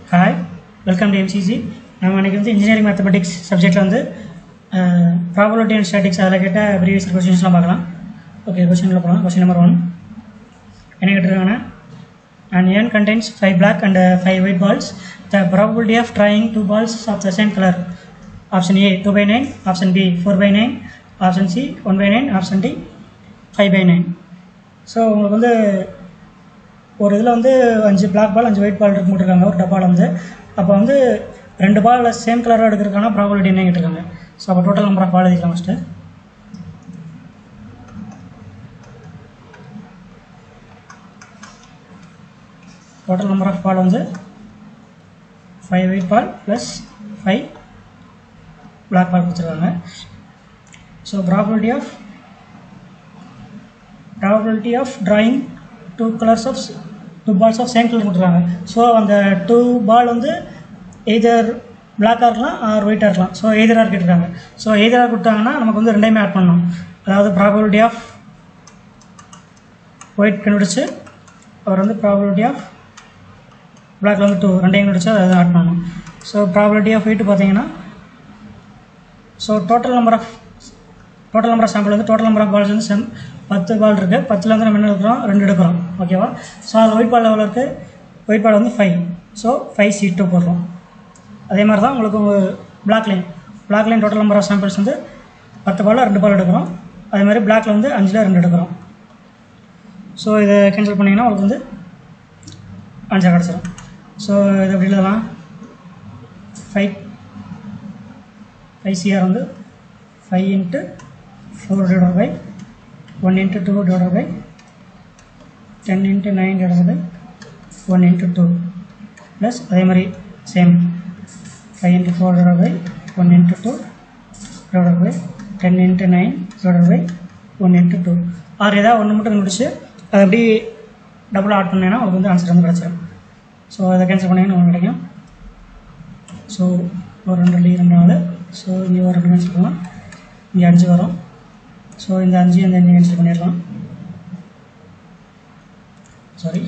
Hi, welcome to MCC. நம்ம இன்னைக்கு வந்து இன்ஜினியரிங் மேத்தமெட்டிக்ஸ் சப்ஜெக்ட்ல வந்து ப்ராபபிலிட்டி அண்ட் ஸ்டாட்டிக்ஸ் அதில் கேட்ட ப்ரீவியஸ் கொஸ்டின்ஸ்லாம் பார்க்கலாம். ஓகே, கொஸ்டினில் போகலாம். கொஸ்டின் நம்பர் 1 என்ன கேட்டிருக்காங்கன்னா, an urn contains 5 black and 5 white balls. The probability of trying 2 balls of the same color. Option A 2/9, option B 4/9, option C 1/9, option D 5/9. So உங்களுக்கு வந்து ஒரு இதில் வந்து 5 பிளாக் பால் 5 ஒயிட் பால் இருக்கு போட்டிருக்காங்க ஒரு டப்பாவில் வந்து. அப்போ வந்து 2 பால் சேம் கலராக எடுக்கிறதுக்கான ப்ராபபிலிட்டி என்ன கேட்டிருக்காங்க. ஸோ அப்போ டோட்டல் நம்பர் ஆஃப் பால் எழுதிக்கலாம். First total number of ball வந்து 5 white ball plus 5 black ball கொடுத்துருக்காங்க. So probability of drawing 2 balls of same color கொடுத்துருக்காங்க. ஸோ அந்த 2 பால் வந்து எய்தர் பிளாக்காக இருக்கலாம் ஆர் ஒயிட்டாக இருக்கலாம். ஸோ எய்தராக கேட்டிருக்காங்க. ஸோ எய்தராக கொடுத்தாங்கன்னா நமக்கு வந்து ரெண்டையுமே ஆட் பண்ணணும். அதாவது ப்ராபபிலிட்டி ஆஃப் ஒயிட் கண்டுபிடிச்சு அவர் வந்து ப்ராபபிலிட்டி ஆஃப் பிளாக்ல வந்து 2 ரெண்டையும் கண்டுபிடிச்சு அதை ஆட் பண்ணணும். ஸோ ப்ராபபிலிட்டி ஆஃப் ஒயிட் பார்த்தீங்கன்னா, so total number of sample வந்து டோட்டல் நம்பர் ஆஃப் பால்ஸ் வந்து 10 பால் இருக்குது. 10ல் வந்து நம்ம என்ன எடுக்கிறோம், 2 எடுக்கிறோம். ஓகேவா? ஸோ அதில் ஒயிட் பால் எவ்வளோ இருக்குது, ஒயிட் பால் வந்து 5. ஸோ 5C2 போடுறோம். அதே மாதிரி தான் உங்களுக்கு black line total number of samples வந்து 10 பால் 2 பால் எடுக்கிறோம். அதே மாதிரி பிளாக்ல வந்து 5ல் 2 எடுக்கிறோம். ஸோ இதை கேன்சல் பண்ணிங்கன்னா உங்களுக்கு வந்து ஆன்சர் கிடச்சிடும். ஸோ இதை எப்படி எழுதலாம், 5CR வந்து 5 × 4 1 × 2 10 × 9 1 × 2 ப்ளஸ் அதே மாதிரி சேம் 5 × 4 1 × 2 10 × 9 1 × 2 ஆர் ஏதாவது ஒன்று மட்டும் முடிச்சு அதை அப்படி டபுளாக ஆட் பண்ணிங்கன்னா உங்களுக்கு வந்து ஆன்சர் வந்து கிடச்சிடும். ஸோ அதை கேன்சல் பண்ணிங்கன்னா உங்களுக்கு கிடைக்கும். ஸோ ஒரு 2 4. ஸோ இங்கே ஒரு 2 கேன்சல் பண்ணலாம். இங்கே 5 வரும். ஸோ இந்த 5 இந்த 5 கேன்சல் பண்ணிடலாம். சாரி,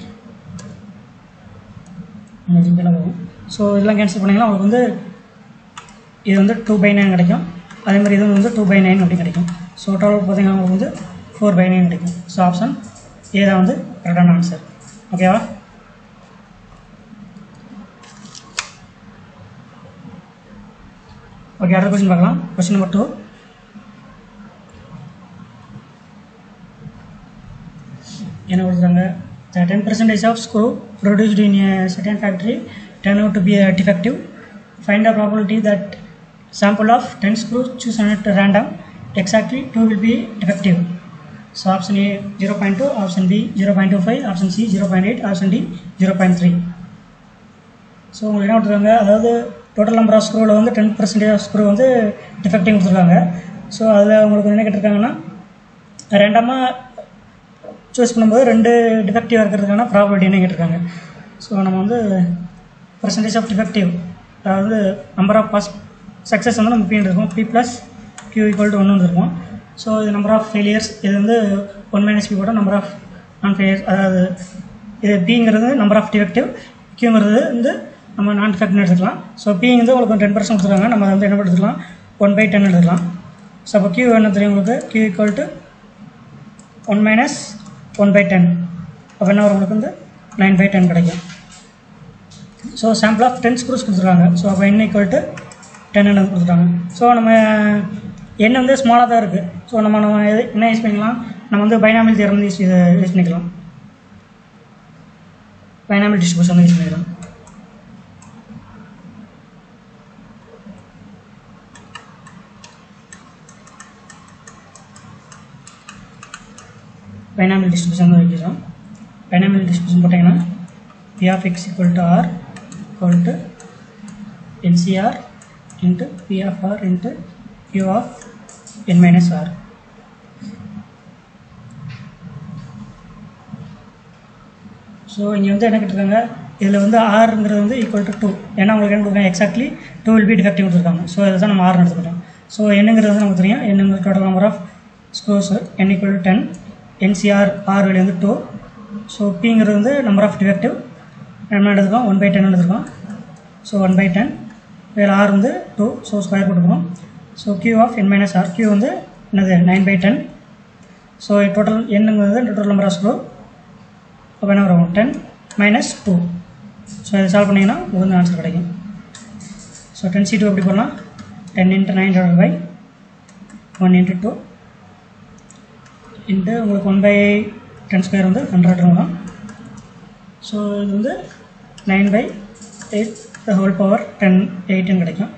இந்த 5 கீழே போகும். ஸோ இதெல்லாம் கேன்சல் பண்ணிங்கன்னா உங்களுக்கு வந்து இது வந்து 2/9 கிடைக்கும். அதே மாதிரி இது வந்து 2/9 அப்படி கிடைக்கும். ஸோ டோட்டல் பார்த்தீங்கன்னா உங்களுக்கு வந்து 4/9 கிடைக்கும். ஸோ ஆப்ஷன் ஏ தான் வந்து கரெக்டான ஆன்சர். ஓகேவா? ஓகே, அடுத்த கொஸ்டின் பார்க்கலாம். கொஸ்டின் நம்பர் 2 என்ன கொடுத்துருக்காங்க, 10% of screw produced in a certain factory turn out to be defective. Find the probability that sample of 10 screws chosen at random exactly 2 will be defective. So option A 0.2, option B 0.25, option C 0.8, option D 0.3. So உங்களுக்கு என்ன கொடுத்துருக்காங்க, அதாவது total number of ஸ்க்ரூவில் வந்து 10% of screw வந்து defective கொடுத்துருக்காங்க. So அதில் உங்களுக்கு என்ன கேட்டிருக்காங்கன்னா, ரேண்டமாக சூஸ் பண்ணும்போது 2 டிஃபெக்டிவாக இருக்கிறதுக்கான ப்ராபபிலிட்டி என்ன கேட்டிருக்காங்க. ஸோ நம்ம வந்து பர்சன்டேஜ் ஆஃப் டிஃபெக்டிவ், அதாவது நம்பர் ஆஃப் சக்ஸஸ் வந்து நம்ம P இருக்கும், P + Q = 1 இருக்கும். ஸோ இது நம்பர் ஆஃப் ஃபெயிலியர்ஸ், இது வந்து 1 - P போட்டால் நம்பர் ஆஃப் நான் ஃபெயிலியர்ஸ், அதாவது இது Pங்கிறது நம்பர் ஆஃப் டிஃபெக்டிவ், Qங்கிறது வந்து நம்ம நான் டிஃபெக்ட்னு எடுத்துக்கலாம். ஸோ Pங்கிறது உங்களுக்கு 10% கொடுத்துருக்காங்க, நம்ம வந்து என்ன எடுத்துக்கலாம், 1/10 எடுத்துக்கலாம். ஸோ அப்போ Q என்ன தெரியும் உங்களுக்கு, Q = 1 - 1/10. அப்போ என்ன வரும், உங்களுக்கு வந்து 9/10 கிடைக்கும். ஸோ சாம்பிள் ஆஃப் 10 ஸ்க்ரூஸ் கொடுத்துருக்காங்க. ஸோ அப்போ n = 10 கொடுத்துருக்காங்க. ஸோ நம்ம n வந்து ஸ்மாலாக தான் இருக்குது. ஸோ நம்ம என்ன யூஸ் பண்ணிக்கலாம், நம்ம வந்து பைனாமியல் தியரம் வந்து யூஸ் பண்ணிக்கலாம். பைனாமியல் டிஸ்ட்ரிபியூஷன் யூஸ் பண்ணிக்கலாம். பைனாமியல் டிஸ்ட்ரிபியூஷன் தான் வைக்கிறோம். பைனாமியல் டிஸ்ட்ரிபியூஷன் போட்டிங்கன்னா P of x = R = NCR × P of R × Q of n - R. So இங்கே வந்து என்ன கேட்டிருக்காங்க, இதில் வந்து ஆர்ங்கிறது வந்து = 2. ஏன்னா உங்களுக்கு என்ன கொடுக்குறாங்க, எக்ஸாக்ட்லி 2 will be defective கொடுத்துருக்காங்க. ஸோ இதை தான் நம்ம ஆர்னு எடுத்துக்கிட்டோம். ஸோ என்னங்கிறது வந்து நமக்கு தெரியும், என்னங்கிறது total number of screws n = 10, NCR R value வந்து 2. ஸோ Pங்கிறது வந்து நம்பர் ஆஃப் டிஃபெக்டிவ், நம்ம எடுத்துக்கோம் 1/10 எடுத்துக்கோம். ஸோ 1/10 இதில் r வந்து 2 ஸோ ஸ்கொயர் போட்டுக்கிறோம். So q of n minus r q வந்து என்னது 9/10. ஸோ டோட்டல் என்னங்கிறது டோட்டல் நம்பர் ஆஃப் ஸ்க்ரூ அப்போ என்ன வரும் 10 மைனஸ் 2. ஸோ இதை சால்வ் பண்ணிங்கன்னா உங்களுக்கு வந்து ஆன்சர் கிடைக்கும். ஸோ 10c2 எப்படி பண்ணலாம் 10 × 9/1 × 2 இன்ட்டு உங்களுக்கு 1/10² வந்து 100 வரும். ஸோ இது வந்து 9/8 the whole power 10/8 கிடைக்கும்.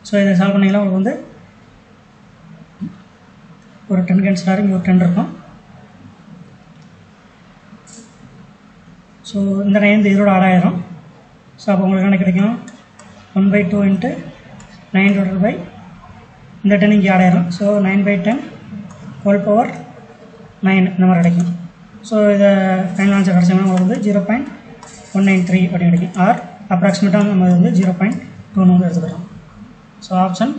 ஸோ இதை சால்வ் பண்ணிங்கன்னா உங்களுக்கு வந்து ஒரு 10 கேன்சல் இங்கே ஒரு 10 இருக்கும். ஸோ இந்த 9 இந்த இதோட ஆட் ஆயிரும். ஸோ அப்போ உங்களுக்கு என்ன கிடைக்கும் 1/2 × 9 இந்த 10 இங்கே ஆட் ஆயிரும். ஸோ 9/10 whole power 9 இந்த மாதிரி கிடைக்கும். ஸோ இதை ஃபைனல் ஆன்சர் கிடச்சிங்கன்னா உங்களுக்கு வந்து 0.193 அப்படின்னு கிடைக்கும். ஆர் அப்ராக்சிமேட்டாக நம்ம வந்து 0.2 வந்து எடுத்துக்கிறோம். ஸோ ஆப்ஷன்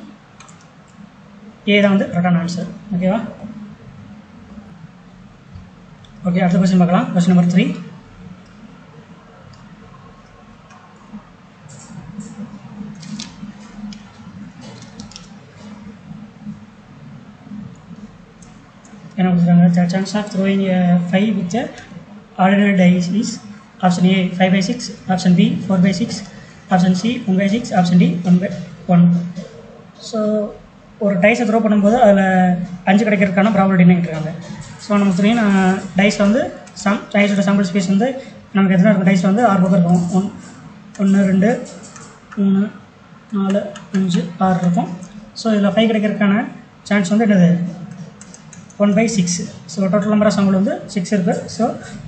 ஏ தான் வந்து கரெக்டான ஆன்சர். ஓகேவா? ஓகே, அடுத்த கொஸ்டின் பார்க்கலாம். Question number 3. என்ன கொடுத்துருக்காங்க the chance of throwing a 5 with a ordinary dice is option A 5/6, option B 4/6, option C 1/6, option D 1/1. So ஒரு டைஸை த்ரோ பண்ணும்போது அதில் 5 கிடைக்கிறதுக்கான ப்ராபபிலிட்டி கேட்டிருக்காங்க. ஸோ நமக்கு தெரியும் டைஸில் வந்து டைஸோட சாம்பிள் ஸ்பேஸ் வந்து நமக்கு எத்தனை இருக்கும் டைஸில் வந்து 6 பக்கம் இருக்கும். 1 2 3 4 5 6 இருக்கும். ஸோ இதில் 5 கிடைக்கிறதுக்கான சான்ஸ் வந்து என்னது 1/6. So total number of sample வந்து 6 இருக்குது. ஸோ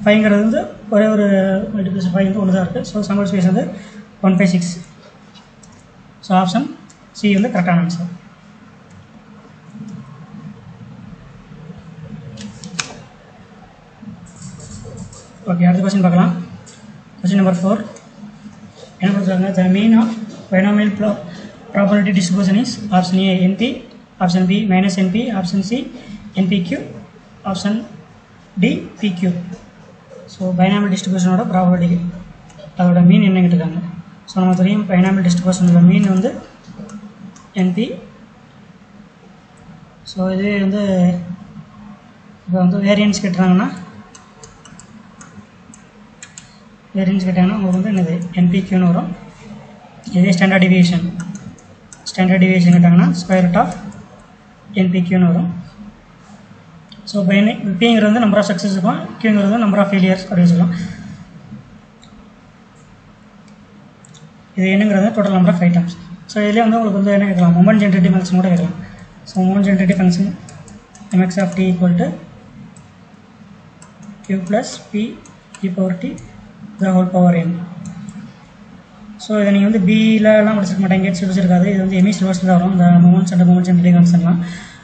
5ங்கிறது வந்து ஒரே ஒரு மல்டிபிள்ஸ் 5 வந்து 1 தான் இருக்குது. ஸோ சாம்பிள் ஸ்பேஸ் வந்து 1/6. ஸோ ஆப்ஷன் சி வந்து கரெக்டான ஆன்சர். ஓகே, அடுத்த கொஸ்டின் பார்க்கலாம். கொஸ்டின் நம்பர் 4 என்ன கொடுத்துருக்காங்க the mean of binomial probability distribution is option A np, option B minus np, option C npq, option D pq. So binomial டிஸ்ட்ரிபியூஷனோட probability அதோட mean என்ன கேட்டிருக்காங்க. ஸோ நமக்கு தெரியும் பைனாமியல் டிஸ்ட்ரிபியூஷனோட மீன் வந்து np. ஸோ இது வந்து இப்போ வந்து வேரியன்ஸ் கேட்டுறாங்கன்னா உங்களுக்கு வந்து என்னது npqன்னு வரும். இதே ஸ்டாண்டர்ட் டிவியேஷன் கேட்டாங்கன்னா ஸ்கொயர் ரூட் ஆஃப் npqன்னு வரும். ஸோ பிங்கிறது வந்து நம்பர் ஆஃப் சக்ஸஸ் இருக்கும், கியூங்கிறது வந்து நம்பர் ஆஃப் ஃபெயிலியர்ஸ் அப்படின்னு சொல்லலாம். இது என்னங்கிறது total number of items. So இதிலே வந்து உங்களுக்கு வந்து என்ன கேட்கலாம் மொமெண்ட் ஜென்ரேட்டிவ் ஃபங்க்ஷன் கூட கேட்கலாம். So moment generative function mx of t equal to q plus p e power t the whole power n. So இதை நீங்கள் வந்து பியிலலாம் படிச்சிருக்க மாட்டாங்க, சிலபஸ் இருக்காது. இது வந்து எம்இ சிலபஸில் தான் வரும் இந்த மொமெண்ட்ஸ் அண்ட் மொமெண்ட் ஜென்ரேட்டிவ் ஃபங்க்ஷன்லாம்.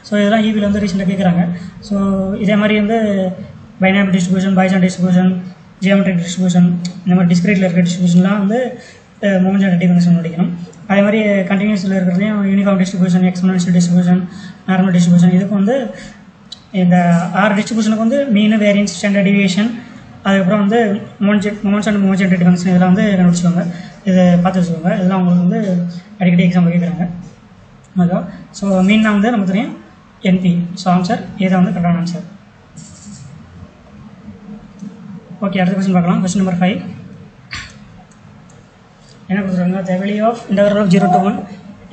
ஸோ இதெல்லாம் ஈவியில் வந்து ரீசெண்டாக கேட்குறாங்க. ஸோ இதே மாதிரி வந்து binomial distribution, Poisson distribution, geometric distribution, இந்த மாதிரி டிஸ்கிரீட்டில் இருக்கிற டிஸ்ட்ரிபியூஷன்லாம் வந்து மொமெண்ட் ஜென்ரேட்டிவ் ஃபங்க்ஷன் படிக்கணும். அதே மாதிரி கண்டினியூஸில் இருக்கிறதையும் uniform distribution, exponential distribution, normal distribution, இதுக்கு வந்து இந்த 6 டிஸ்ட்ரிபியூஷனுக்கு வந்து மீன், வேரியன்ஸ், ஸ்டாண்டர்ட் டிவியேஷன், அதுக்கப்புறம் வந்து moments and moment generative function இதெல்லாம் வந்து கண்டுபிடிச்சிக்கோங்க. இதை பார்த்து வச்சுக்கோங்க. இதெல்லாம் உங்களுக்கு வந்து அடிக்கடி எக்ஸாம்பிள் கேட்குறாங்க. ஓகே, ஸோ மீன்னா வந்து நமக்கு தெரியும் NP. ஸோ ஆன்சர் ஏதான் வந்து கரெக்டான ஆன்சர். ஓகே, அடுத்த கொஸ்டின் பார்க்கலாம். கொஸ்டின் நம்பர் 5 என்ன கொடுத்துருக்காங்க the value of integral of 0 to 1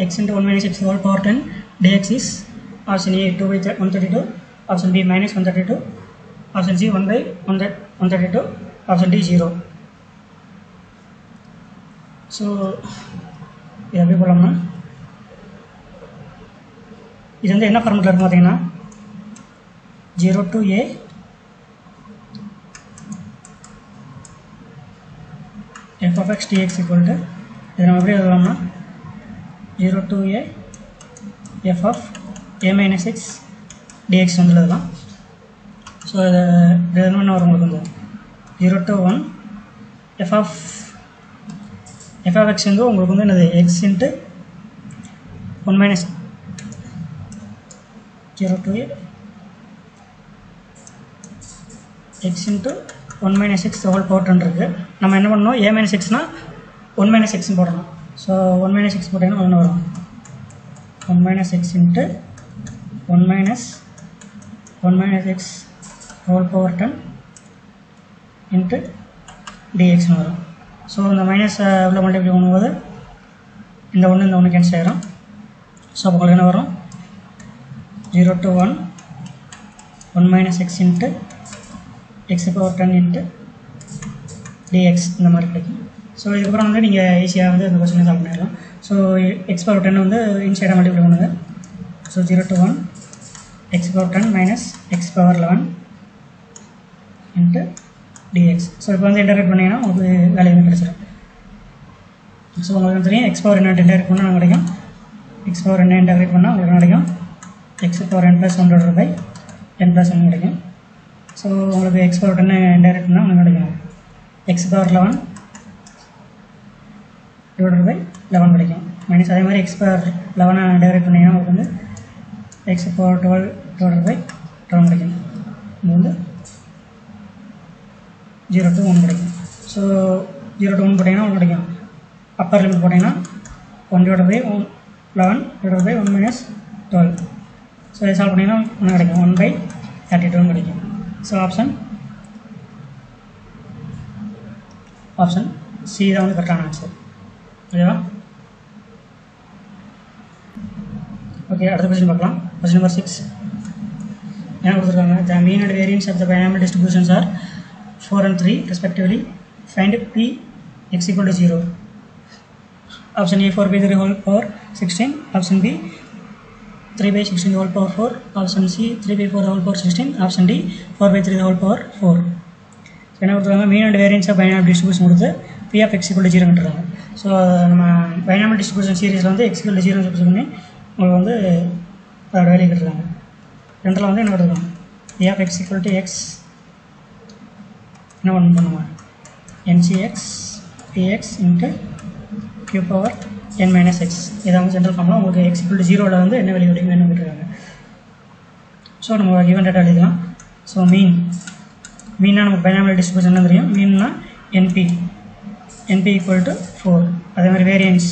x into 1 minus x whole power 10 dx is option A 2/132, option B minus 132, option C 1/132, option D 0. So இது எப்படி போடலாம்னா இது வந்து என்ன ஃபார்மெட்டில் இருக்கும் பார்த்தீங்கன்னா 0 to a f of x dx equal to இதை நம்ம எப்படி எழுதலாம்னா 0 to a f of a minus x dx வந்து எழுதலாம். ஸோ இது என்ன வரும் உங்களுக்கு வந்து 0 to 1 f of x வந்து உங்களுக்கு வந்து என்னது x into 1 minus 0 to a x into 1 minus x whole power 10 இருக்குது. நம்ம என்ன பண்ணணும் a minus xனா 1 minus x போடணும். ஸோ 1 minus x போட்டிங்கன்னா ஒன்று வரும். 1 minus x into 1 minus x whole power 10 into dx வரும். ஸோ இந்த மைனஸ் எவ்வளோ மல்டிப்ளை பண்ணும்போது இந்த ஒன்று கேன்சல் ஆகிடும். ஸோ அப்போ உங்களுக்கு என்ன வரும் 0 to 1 minus x into x power 10 into dx இந்த மாதிரி கிடைக்கும். ஸோ இதுக்கப்புறம் வந்து நீங்கள் ஈஸியாக வந்து இந்த கொஸ்டினை சால்வ் பண்ணிடலாம். ஸோ x power 10 வந்து இன்சைடாக மல்டிப்ளை பண்ணுங்க. So 0 to 1 x power 10 minus x power 11 into dx. So இப்போ வந்து இன்டர்கிரேட் பண்ணிங்கன்னா உங்களுக்கு வேல்யூ கிடைச்சிடும். ஸோ உங்களுக்கு தெரியும் x power என்ன இன்டர்கிரேட் பண்ணால் கிடைக்கும். x power என்ன இன்டர்கிரேட் பண்ணால் உங்களுக்கு கிடைக்கும் x power n plus 1 divided by n plus 1 கிடைக்கும். ஸோ உங்களுக்கு x power 10 இன்டர்கிரேட் பண்ணால் உங்களுக்கு கிடைக்கும் x power 11 divided by 11 கிடைக்கும். மைனஸ் அதே மாதிரி x power 11 இன்டர்கிரேட் பண்ணிங்கன்னா உங்களுக்கு வந்து x power 12 divided by 12 கிடைக்கும். இது வந்து 0 to 1 கிடைக்கும். ஸோ 0 to 1 போட்டிங்கன்னா உங்களுக்கு கிடைக்கும் அப்பர் லிமிட் போட்டிங்கன்னா 1 divided by 11 divided by 1 minus 12. So இதை சால்வ் பண்ணிங்கன்னா ஒன்று கிடைக்கும் 1 by 32 கிடைக்கும். ஸோ ஆப்ஷன் சி தான் வந்து கரெக்டான ஆன்சர். ஓகேவா? ஓகே, அடுத்த கொஸ்டின் பார்க்கலாம். கொஸ்டின் நம்பர் 6 என்ன கொடுத்துருக்காங்க? The mean and variance of the binomial distributions are 4 and 3 respectively. Find p x equal to 0. Option A 4 by 3 whole power 16. Option B 3 by 16 whole power 4. Option C 3 by 4 whole power 16. Option D 4 by 3 whole power 4. என்ன கொடுத்துருக்காங்க? Mean and variance of binomial distribution கொடுத்து p of x equal to 0 கொடுத்துருக்காங்க. So நம்ம binomial distribution சீரீஸில் வந்து x equal to 0 சப்ஸ்ட் பண்ணி உங்களுக்கு வந்து அதோட வேலையை கொடுத்துருக்காங்க. ரெண்டில் வந்து என்ன கொடுத்துருக்காங்க? p of x equal to x என்ன ஒன்று பண்ணுமா ncx px into q power n minus x. இதை வந்து ஜென்ரல் ஃபார்முலா உங்களுக்கு x equal to 0ல் வந்து என்ன வேல்யூ வேணும்னு கொடுத்துருக்காங்க. ஸோ நம்ம கிவன் டேட்டா எழுதிக்கலாம். ஸோ மீன்னா நமக்கு பைனாமியல் டிஸ்ட்ரிபியூஷன் என்ன தெரியும்? மீன்னா np equal to 4. அதே மாதிரி வேரியன்ஸ்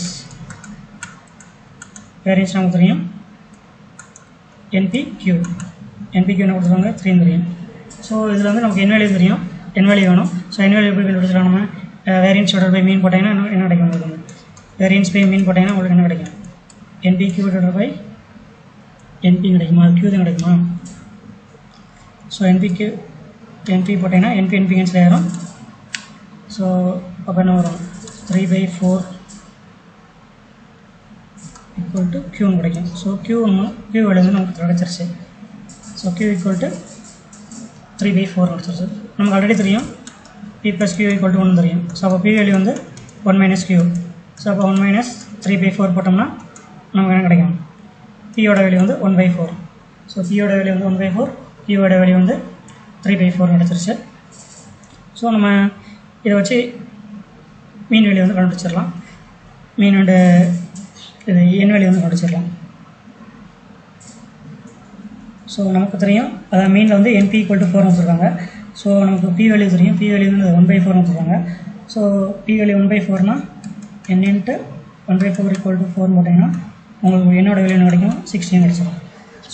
நமக்கு தெரியும் npq என்ன கொடுத்துருவாங்க 3 தெரியும். ஸோ இதில் வந்து நமக்கு n வேல்யூ தெரியும், n வேல்யூ வேணும். ஸோ n வேல்யூ எப்படி கண்டுபிடிச்சிடலாம்? நம்ம வேரியன்ஸ் டிவைடட் பை மீன் போட்டிங்கன்னா என்ன கிடைக்கும்? உங்களுக்கு வந்து வேரியன்ஸ் பை மீன் போட்டிங்கன்னா உங்களுக்கு என்ன கிடைக்கும்? npq டிவைடட் பை np கிடைக்குமா? q தான் கிடைக்குமா? ஸோ np போட்டிங்கன்னா np கேன்சல் ஆகிடும். ஸோ அப்போ என்ன வரும்? 3 by 4 equal to q கிடைக்கும். ஸோ q வேல்யூ வந்து நமக்கு கிடைச்சிருச்சு. So q equal to 3 by 4 கிடைச்சிருச்சு. நமக்கு ஆல்ரெடி தெரியும் p plus q equal to 1 தெரியும். ஸோ அப்போ p வேல்யூ வந்து 1 minus q. ஸோ அப்போ 1 minus 3 by 4 போட்டோம்னா நமக்கு என்ன கிடைக்கும்? p ஓட வேல்யூ வந்து 1 by 4. ஸோ p ஓட வேல்யூ வந்து 1 by 4, q ஓட வேல்யூ வந்து 3 by 4 கிடைச்சிருச்சு. ஸோ நம்ம இதை வச்சு மீன் வேல்யூ வந்து கண்டுபிடிச்சிடலாம். மீன் அண்டு இது n வேல்யூ வந்து கண்டுபிடிச்சிடலாம். ஸோ நமக்கு தெரியும் அதாவது மீனில் வந்து np equal to 4 கொடுத்துருக்காங்க. ஸோ நமக்கு p வேல்யூ தெரியும், p வேல்யூ வந்து 1 by 4 கொடுத்துருக்காங்க. So p value 1 by 4னா n into 1 by 4 equal to 4 போட்டிங்கன்னா உங்களுக்கு என்னோட வேல்யூ என்ன கிடைக்கும்? 16 கிடைச்சிடும்.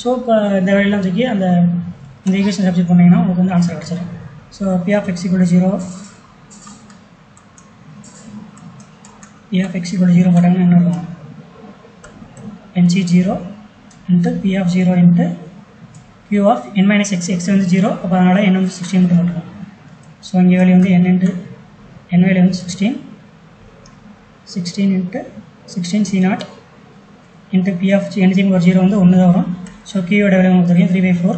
ஸோ இப்போ இந்த வேல்யூலாம் தூக்கி இந்த ஈக்குவேஷன் சப்ஸ்டிட் பண்ணிங்கன்னா உங்களுக்கு வந்து ஆன்சர் கிடைச்சிடும். So p of x equal to 0 p of x equal to 0 போட்டாங்கன்னா என்ன இருக்கும்? nc 0 into p of 0 into q of n minus x. x வந்து 0, அப்போ அதனால் n வந்து 16 மட்டும் போட்டுருக்கோம். ஸோ இங்கே வேல்யூ வந்து n வேல்யூ வந்து 16 into 16 c0 into p of anything over 0 வந்து 1 தான் வரும். ஸோ q ஓட வேல்யூ உங்களுக்கு தெரியும் 3 by 4.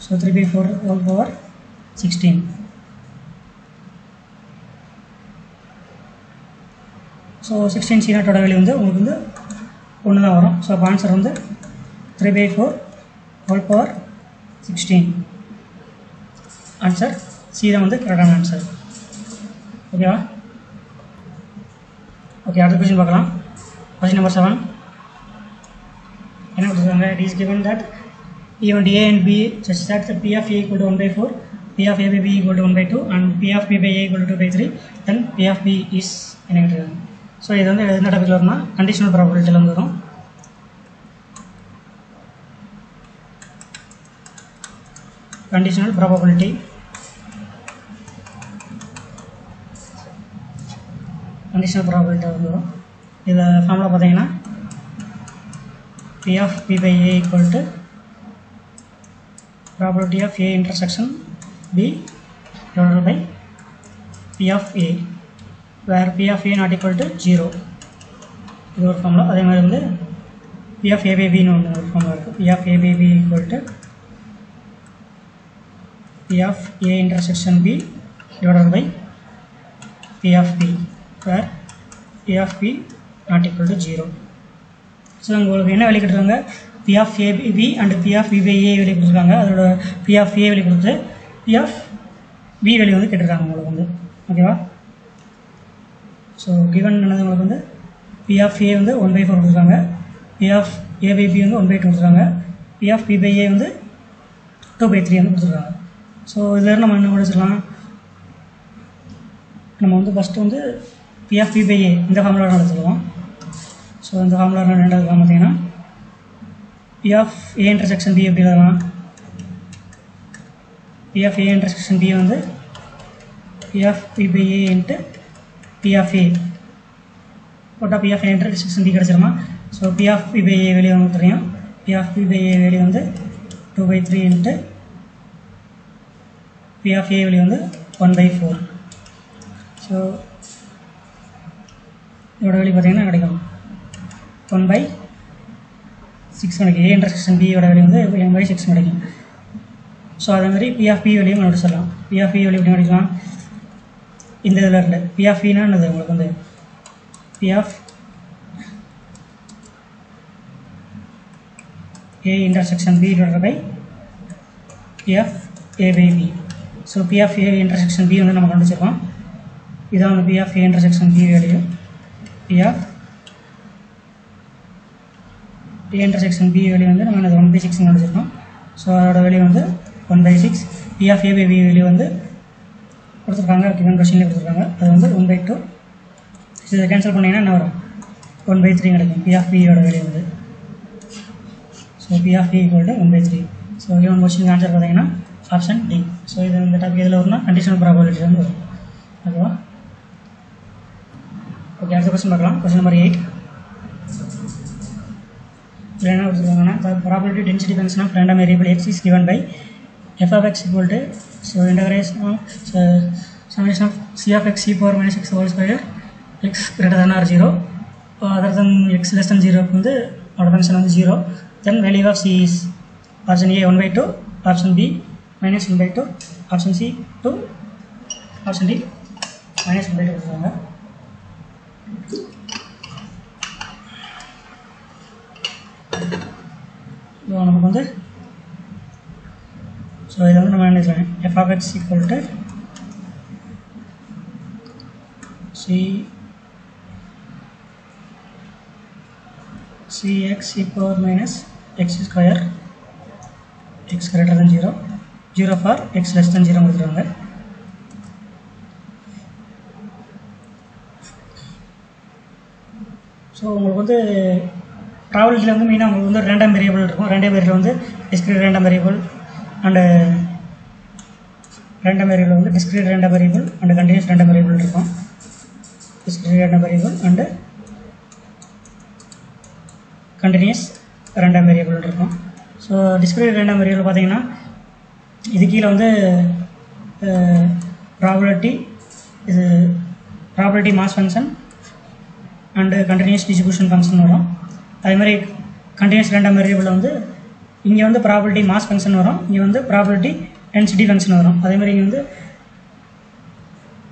So 3 by 4 whole power 16. So 16 c0 ஓட வேல்யூ வந்து உங்களுக்கு வந்து 1 தான் வரும். ஸோ அப்போ ஆன்சர் வந்து 3 by 4 whole power 16. Answer C தான் வந்து கரெக்டான ஆன்சர். ஓகேவா? ஓகே, அடுத்த கொஸ்டின் பார்க்கலாம். கொஸ்டின் நம்பர் 7 என்ன கொடுத்துருக்காங்க? It is given that even a and b such that the p of a equal to 1 by 4, p of a by b equal to 1 by 2 and p of b by a equal to 2 by 3, then p of b is என்ன கேட்டிருக்காங்க? So இது வந்து எந்த டாபிக்ல வரும்னா conditional ப்ராபபிலிட்டியில் வந்து வரும். Conditional probability வந்து வரும். இதை ஃபார்முலா பார்த்தீங்கன்னா P of P by A equal to probability of A intersection B divided by P of A, where P of A not equal to 0. இது ஒரு ஃபார்முலா. அதே மாதிரி வந்து P of A by B ன்னு ஒரு formula இருக்குது. P of A by B equal to P of A intersection B divided by P of B, where P of B not equal to 0. So உங்களுக்கு என்ன வெளியே கொடுத்துருக்காங்க, P of A by B and P of B by A வெளியே கொடுத்துருக்காங்க. அதோட P of A வெளியே கொடுத்து P of B வெளியே வந்து கேட்டிருக்காங்க உங்களுக்கு வந்து. ஓகேவா? ஸோ கிவன் என்னது உங்களுக்கு வந்து P of A வந்து 1/4 கொடுத்துருக்காங்க, P of A by B வந்து 1/2 கொடுத்துருக்காங்க, P of B by A வந்து 2/3 வந்து கொடுத்துருக்காங்க. ஸோ இதில் நம்ம என்ன படிச்சிடலாம், நம்ம வந்து ஃபஸ்ட்டு வந்து P of B by A இந்த ஃபார்முலா எடுத்துக்கலாம். ஸோ இந்த ஃபார்முலா என்ன எடுத்துக்கலாம் பார்த்தீங்கன்னா P of A intersection B எப்படி எழுதலாம், P of A intersection B வந்து P of B by A into P of A போட்டால் P of A intersection B கிடச்சிருமா. So P of B by A வெளியே வந்து தெரியும், P of B by A வெளியே வந்து 2/3 into P of A வெளியே வந்து 1/4. ஸோ இதோட வெளியே பார்த்தீங்கன்னா கிடைக்கும் 1/6 கிடைக்கும். A intersection B யோட வெளியே வந்து 1/6 கிடைக்கும். ஸோ அதே மாதிரி P of P வெளியும் கண்டுபிடிச்சிடலாம். P of P வெளியே எப்படி கிடைக்கலாம், இந்த இதில் இல்லை. P of P னா என்னது உங்களுக்கு வந்து P of A intersection B divided by P of A by B. So P of A intersection B வந்து நம்ம கண்டுபிடிச்சிருக்கோம். இதான் வந்து P of A intersection B value. P of A intersection B value வந்து நம்ம 1/6 கண்டுபிடிச்சிருக்கோம். ஸோ அதோட value வந்து 1/6. P of A by B value வந்து கொடுத்துருக்காங்க, கிவன் கொஸ்டின்லேயே கொடுத்துருக்காங்க. அது வந்து 1/2. இதை கேன்சல் பண்ணிங்கன்னா என்ன வரும், 1/3 கிடைக்கும் P of B யோட வேல்யூ வந்து. So P of B equal to 1/3. So given question answer பார்த்தீங்கன்னா ஆப்ஷன் டி. ஸோ இது இந்த டாபிக் எதில் வரும்னா கண்டிஷனல் ப்ராபபிலிட்டி வந்து வரும். ஓகேவா? ஓகே, அடுத்த கொஸ்டின் பார்க்கலாம். Question number 8. இதில் என்ன கொடுத்துருக்காங்கன்னா, probability density function of random variable x is given by f of x equal to integration of summation of c of x e power minus x whole square x greater than or 0 other than x less than 0 வந்து our function வந்து 0. Then value of c is option A 1/2, option B minus 1/2, option C 2, option D minus 1/2 கொடுத்துருக்காங்க. நமக்கு வந்து so இதை வந்து நம்ம என்ன எழுதலாம், f of x equal to cx e power minus x square x greater than 0, 0 for x less than 0 கொடுத்துருக்காங்க. So உங்களுக்கு வந்து ப்ராபபிலிட்டியில் வந்து மெயினாக உங்களுக்கு வந்து ரேண்டம் வேரியபிள் இருக்கும். ரேண்டம் வேரியபிள் வந்து discrete random variable and random variable வந்து discrete random variable and continuous random variable இருக்கும். Discrete random variable and continuous random variable இருக்கும். ஸோ டிஸ்கிரீட் ரேண்டம் வேரியபிள் பார்த்தீங்கன்னா இது கீழே வந்து ப்ராபபிலிட்டி, இது probability mass function and continuous distribution function வரும். அதே மாதிரி கண்டினியூஸ் ரேண்டம் வேரியபிள் வந்து இங்கே வந்து ப்ராபபிலிட்டி மாஸ் ஃபங்க்ஷன் வரும், இங்கே வந்து ப்ராபபிலிட்டி டென்சிட்டி ஃபங்க்ஷன் வரும். அதே மாதிரி இங்கே வந்து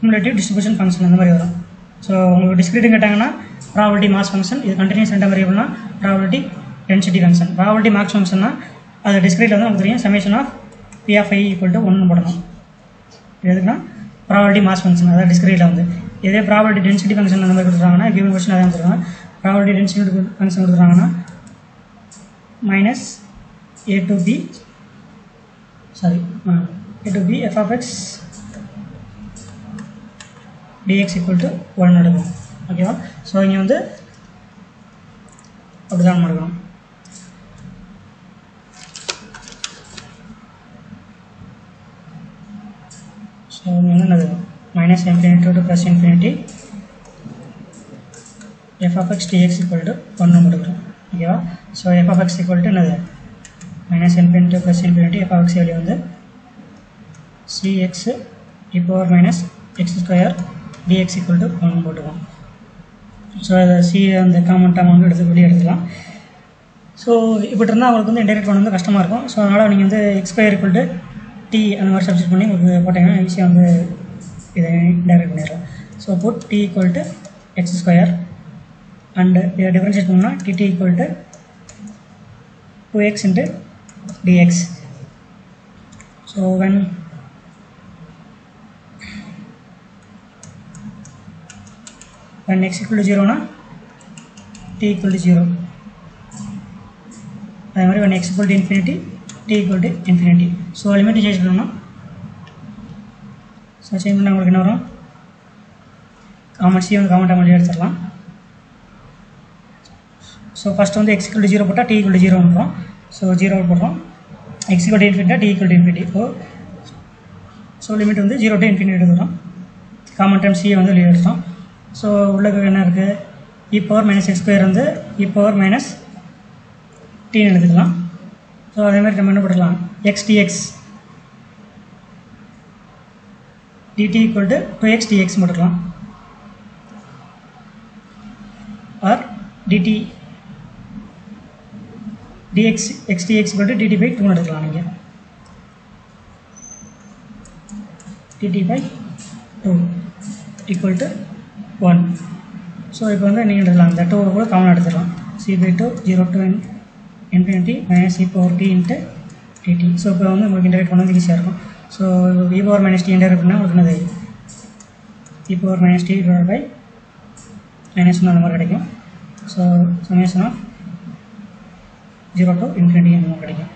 குமுலேட்டிவ் டிஸ்ட்ரிபியூஷன் ஃபங்க்ஷன் அந்த மாதிரி வரும். ஸோ உங்களுக்கு டிஸ்கிரீட் கேட்டாங்கன்னா ப்ராபபிலிட்டி மாஸ் ஃபங்க்ஷன், இது கண்டினியூஸ் ரேண்டம் வேரியபிள்னா probability density function. Probability mass ஃபங்க்ஷன்னா அது டிஸ்கிரீட்டில் வந்து நமக்கு தெரியும் summation of P of I equal to 1 போடணும். இது எதுக்குன்னா ப்ராபபிலிட்டி மாஸ் ஃபங்க்ஷன், அதாவது டிஸ்கிரீட்டில் வந்து. இதே ப்ராபபிலிட்டி டென்சிட்டி ஃபங்க்ஷன் அந்த மாதிரி கொடுத்துருக்காங்கன்னா கிவன் கொஸ்டின் அதான் கொடுத்துருக்காங்க. ப்ராபபிலிட்டி டென்சிட்டி ஃபங்க்ஷன் கொடுத்துருக்காங்கன்னா minus a to b f of x dx equal to 1 எடுக்கும். ஓகேவா. ஸோ இங்கே வந்து அப்படி தான் எடுக்கணும். ஸோ இங்கே வந்து என்னது minus infinity to plus infinity f of x dx equal to 1 எடுக்கிறோம். ஓகேவா. So f of x equal to என்னது minus infinity plus infinity f of x value வந்து cx e power minus x square dx equal to 1 போட்டுக்கலாம். So அதை C அந்த common term வந்து வெளியே எடுத்துக்கலாம். ஸோ இப்படி இருந்தால் அவங்களுக்கு வந்து இன்டெகிரேட் பண்ண வந்து கஷ்டமாக இருக்கும். ஸோ அதனால் நீங்கள் வந்து x square equal to T அந்த மாதிரி சப்ஸ்டிட் பண்ணி உங்களுக்கு போட்டிங்கன்னா ஈஸியாக வந்து இதை இன்டெகிரேட் பண்ணிடலாம். So put T equal to X square and இதை டிஃபரன்ஷியேட் பண்ணால் dt equal to 2x into dx. So when x equal to 0 னா t equal to 0. அதே மாதிரி when x equal to infinity t equal to infinity. So limit change பண்ணணும். So change பண்ணால் உங்களுக்கு என்ன வரும் காமன் சி வந்து காமன் டேர்ம் எடுத்துடலாம். ஸோ ஃபஸ்ட்டு வந்து x equal to 0 போட்டால் t equal to 0 வந்துடும். ஸோ 0 போடுறோம். x equal to infinity t equal to infinity. So limit வந்து 0 to infinity எடுத்துக்கிறோம். காமன் டேர்ம் சியை வந்து வெளியே எடுத்தோம். ஸோ உள்ளுக்கு என்ன இருக்குது e power minus X square வந்து e பவர் மைனஸ் டீன்னு எடுத்துக்கலாம். ஸோ அதேமாதிரி நம்ம என்ன போட்டுக்கலாம் X DX dt equal to 2x dx போட்டுக்கலாம். Or dt dx x dx equal to dt by 2 எடுக்கலாம். நீங்கள் dt by 2 equal to 1. So இப்போ வந்து நீங்கள் எடுக்கலாம் இந்த 2 கூட காமன் எடுத்துக்கலாம். c by 2 0 to infinity minus e power t into dt. So இப்போ வந்து உங்களுக்கு இன்டெகிரேட் பண்ணது ஈஸியாக இருக்கும். So e power minus T integrate பண்ணால் உங்களுக்கு என்னது e power minus T divide by minus 1 அந்த மாதிரி கிடைக்கும். So summation of 0 to infinity அந்த மாதிரி கிடைக்கும்.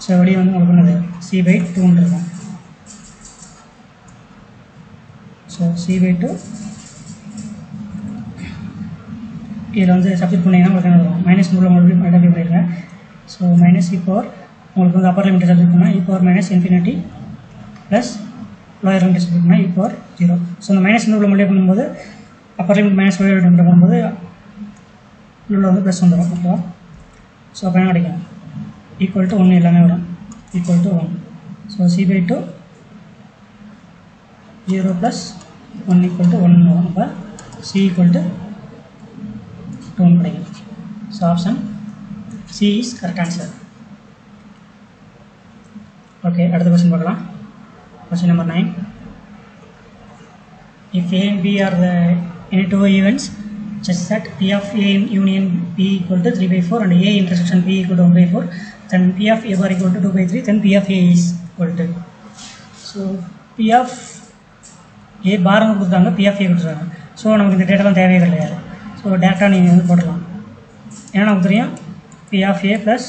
ஸோ வெளியே வந்து உங்களுக்கு என்னது c பை 2 இருக்கும். ஸோ c பை 2 இதில் வந்து சப்ஸ்டிட் பண்ணிங்கன்னா உங்களுக்கு என்ன வரும் மைனஸ் மூலம் மறுபடியும் மல்டிப்ளை பண்ணிடுறேன். ஸோ மைனஸ் e பவர் உங்களுக்கு வந்து அப்பர் லிமிட்டை சப்ஸ்டிட் பண்ணால் e power minus infinity plus lower லிமிட்டை சப்ஸ்டிட் பண்ணால் e பவர் 0. ஸோ இந்த மைனஸ் மூலம் மல்டிப்ளை பண்ணும்போது upper limit minus lower limit பண்ணும்போது உள்ள வந்து ப்ளஸ் வந்துடும். ஓகேவா. ஸோ அப்போ என்ன கிடைக்கும் ஈக்குவல் டு 1 எல்லாமே வரும் equal to 1. So c by 2 0 plus 1 equal to 1 வரும். அப்போ c ஈக்குவல் டு 2 கிடைக்கும். So option C is correct answer. Okay, அடுத்த கொஸ்டின் பார்க்கலாம். Question number 9. If A and B are the any two events such that P of A union B equal to 3 by 4 and A intersection B equal to 1 by 4, then P of A bar equal to 2 by 3, then P of A is equal to. So P of A bar கொடுத்தாங்க, P of A கொடுத்தாங்க. So நமக்கு இந்த டேட்டாலாம் தேவையே கிடையாது. So டேரெக்டாக நீங்கள் வந்து போடலாம். ஏன்னா நமக்கு தெரியும் P of A plus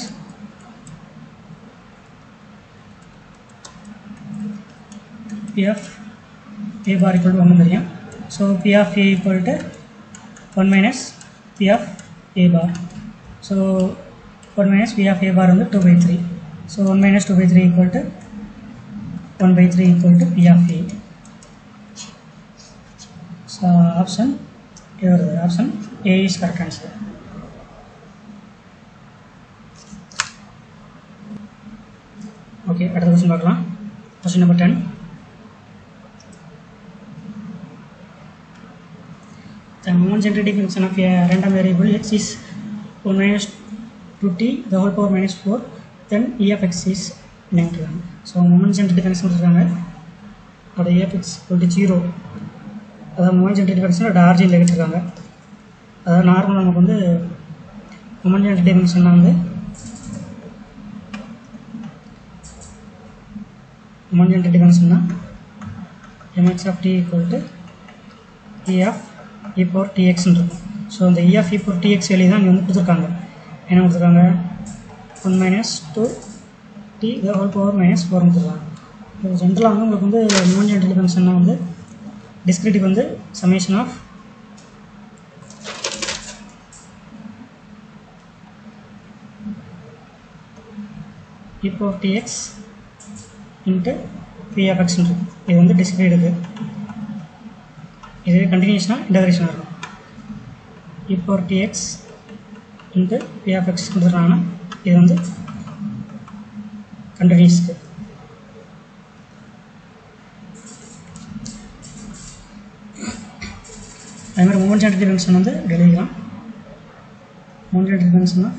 P of A bar equal to 1 தெரியும். So P of A equal to 1 minus P of A bar. So 1 minus P of A bar வந்து 2 by 3. So 1 minus 2 by 3 equal to 1 by 3 equal to P of A. So option option A is correct answer. Okay, அடுத்த question பார்க்கலாம். Question number 10. The moment generating function of a random variable x is 1 minus 2t the whole power minus 4, then e of x is negative. So moment generating function கொடுத்துருக்காங்க. அதோட e of x equal to 0. அதாவது moment generating function அதோட ஆர்ஜினில் எடுத்துருக்காங்க. அதாவது நார்மலாக நமக்கு வந்து moment generating function வந்து moment generating function mx of t equal to e of e power tx இருக்கும். ஸோ இந்த e of e power tx வெளியே தான் இங்கே வந்து கொடுத்துருக்காங்க. என்ன கொடுத்துருக்காங்க 1 minus 2t the whole power minus 4 கொடுத்துருக்காங்க. இப்போ ஜென்ரலாக வந்து உங்களுக்கு வந்து moment generating function வந்து டிஸ்கிரிட்டிவ் வந்து summation of e power tx into p of x இது வந்து டிஸ்கிரீட் இது கண்டினியூஸ்னா இன்டகிரேஷன் இருக்கும் e power tx into p of x கொடுத்துட்டாங்கன்னா இது வந்து கண்டினியூஸ்க்கு அதே மாதிரி மூமெண்ட் ஜெனரேட்டர் ஃபங்க்ஷன் வந்து எழுதிக்கலாம் மூமெண்ட் ஜெனரேட்டர் ஃபங்க்ஷன்னா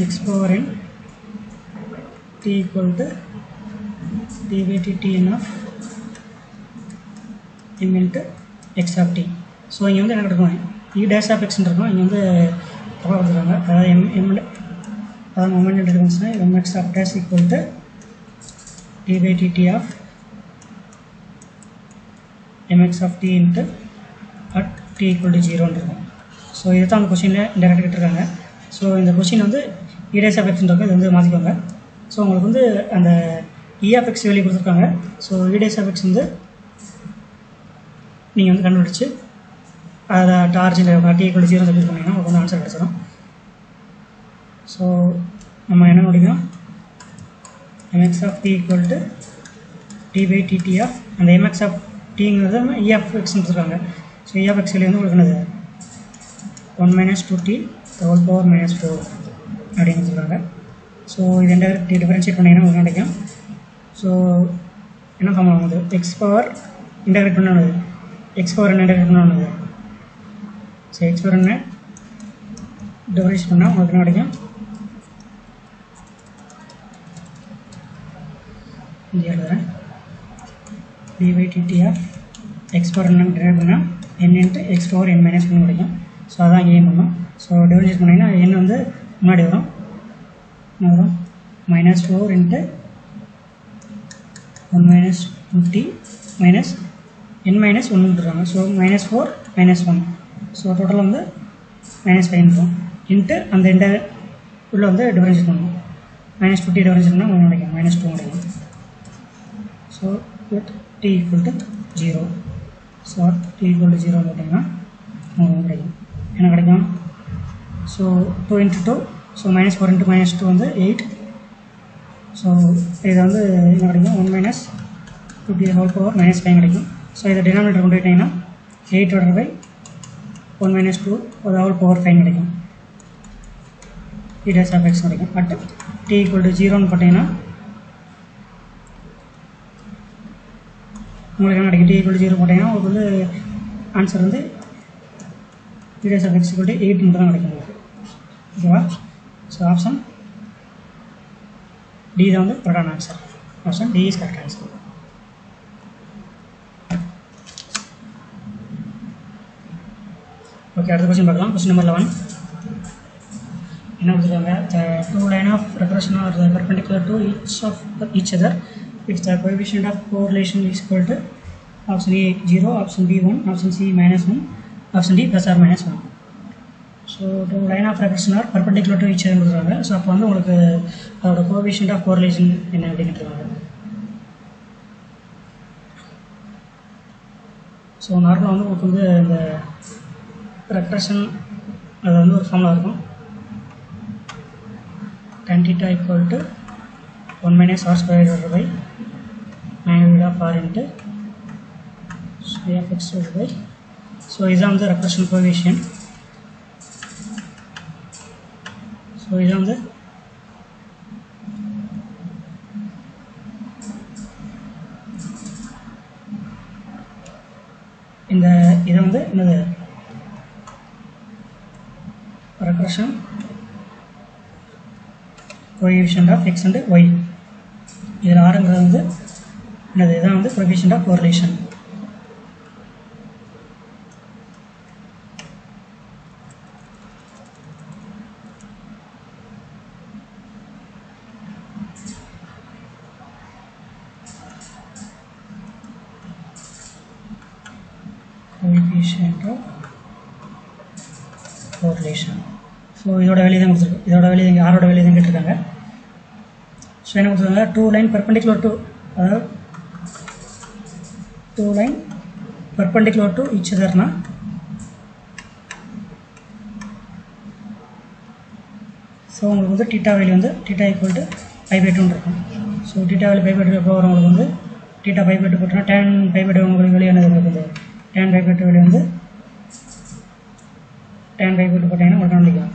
x power n t equal to d by dt n of m into x of t. So இங்கே வந்து என்ன இருக்கும் e dash of x இருக்கும் இங்கே வந்து தப்பாக கொடுத்துருக்காங்க அதாவது அதாவது moment generator function mx of dash equal to d by dt of mx of t into at t equal to 0 இருக்கும். ஸோ இதுதான் அந்த கொஸ்டினில் இன்டெரக்டாக கேட்டிருக்காங்க. ஸோ இந்த கொஸ்டின் வந்து e dash of x இருக்கும் இது வந்து மாற்றிக்கோங்க. ஸோ உங்களுக்கு வந்து அந்த e of x வேல்யூ கொடுத்துருக்காங்க. So e dash of x வந்து நீங்கள் வந்து கண்டுபிடிச்சி அதை டார்ஜில் t equal to 0 சொல்லி சொன்னீங்கன்னா உங்களுக்கு வந்து ஆன்சர் கிடச்சிடும். ஸோ நம்ம என்ன முடியும் mx of t equal to d by dt of அந்த mx of tங்கிறது e of x கொடுத்துருக்காங்க. So e of x value வந்து உங்களுக்கு என்னது 1 minus 2t whole power minus 4 அப்படின்னு சொல்கிறாங்க. ஸோ இது இன்டெகிரேட் டிஃபரன்ஷியேட் பண்ணிங்கன்னா உங்களுக்கு கிடைக்கும். ஸோ என்ன ஃபார்ம் ஆகுது எக்ஸ் பவர் இன்டெகிரேட் பண்ணது எக்ஸ் பவர் என்ன இன்டெகிரேட் பண்ணது ஸோ எக்ஸ் பவர் என்ன டிஃபரன்ஷியேட் பண்ணால் உங்களுக்கு என்ன கிடைக்கும் இங்கே எழுதுகிறேன் d by dt of X power என்ன டிரைவ் பண்ணால் n into X power n minus 1 கிடைக்கும். ஸோ அதான் இங்கே பண்ணோம். ஸோ டிஃபரன்ஷியேட் பண்ணிங்கன்னா n வந்து முன்னாடி வரும் minus 4 into 1 minus 2t minus n minus 1 கொடுத்துருக்காங்க. ஸோ minus 4 minus 1 ஸோ டோட்டலாக வந்து minus 5 இருக்கும் இன்ட்டு அந்த உள்ள வந்து டிஃபரன்ஷியேட் பண்ணணும் minus 2t டிஃபரன்ஷியேட் பண்ணால் உங்களுக்கு கிடைக்கும் minus 2 கிடைக்கும். So t equal to 0 so t equal to 0 போட்டிங்கன்னா உங்களுக்கு கிடைக்கும் என்ன கிடைக்கும் so 2 into 2 so minus 4 into minus 2 வந்து 8. ஸோ இது வந்து என்ன கிடைக்கும் 1 minus 2t whole power minus 5 கிடைக்கும். ஸோ இதை டினாமினேட்டர் கொண்டு போயிட்டீங்கன்னா 8 by 1 minus 2 whole power 5 கிடைக்கும் e dash of x கிடைக்கும். பட் t equal to 0ன்னு போட்டிங்கன்னா உங்களுக்கு என்ன கிடைக்கும் t equal to 0 போட்டிங்கன்னா உங்களுக்கு வந்து ஆன்சர் வந்து e dash of x equal to 8 மட்டும் தான் கிடைக்கும் உங்களுக்கு ஓகேவா. ஸோ ஆப்ஷன் டி தான் வந்து கரெக்டான answer. Option D is correct answer. Okay அடுத்த கொஸ்டின் பார்க்கலாம். கொஸ்டின் நம்பர் 11 என்ன கொடுத்துருக்காங்க two line of regression are perpendicular to each other if the coefficient of correlation is equal to option A 0, option B 1, option C minus 1, option D plus or minus 1. So two line of regression are perpendicular to each other கொடுத்துருக்காங்க. So அப்போ வந்து உங்களுக்கு அதோட coefficient of correlation என்ன அப்படின்னு கேட்டுருக்காங்க. So நார்மலாக வந்து உங்களுக்கு வந்து இந்த ரெக்ரெஷன் அது வந்து ஒரு ஃபார்முலா இருக்கும் tan theta equal to 1 minus r square divided by magnitude of r into phi of x divided by. So இதுதான் வந்து ரெக்ரெஷன் கோஎஃபிஷியன்ட். ஸோ இதுதான் வந்து இந்த இதை வந்து என்னது regression coefficient of X and Y இதில் ஆறுங்கிறது வந்து என்னது இதான் வந்து coefficient of correlation. coefficient of correlation. So இதோட வேல்யூ தான் கொடுத்துருக்கு. இதோட வேல்யூ இங்கே ஆரோட வேல்யூ தான் கேட்டிருக்காங்க. ஸோ என்ன கொடுத்துருக்காங்க டூ லைன் பெர்பெண்டிகுலர் டு அதாவது two line perpendicular to each other na so உங்களுக்கு வந்து theta வேல்யூ வந்து theta equal to pi by 2 இருக்கும் so theta value pi by 2 எப்போ வரும் உங்களுக்கு வந்து theta pi by 2 போட்டா tan pi by 2 உங்களுக்கு வேல்யூ என்னது இருக்குது tan pi by 2 வேல்யூ வந்து tan pi by 2 போட்டீங்கன்னா உங்களுக்கு கிடைக்கும்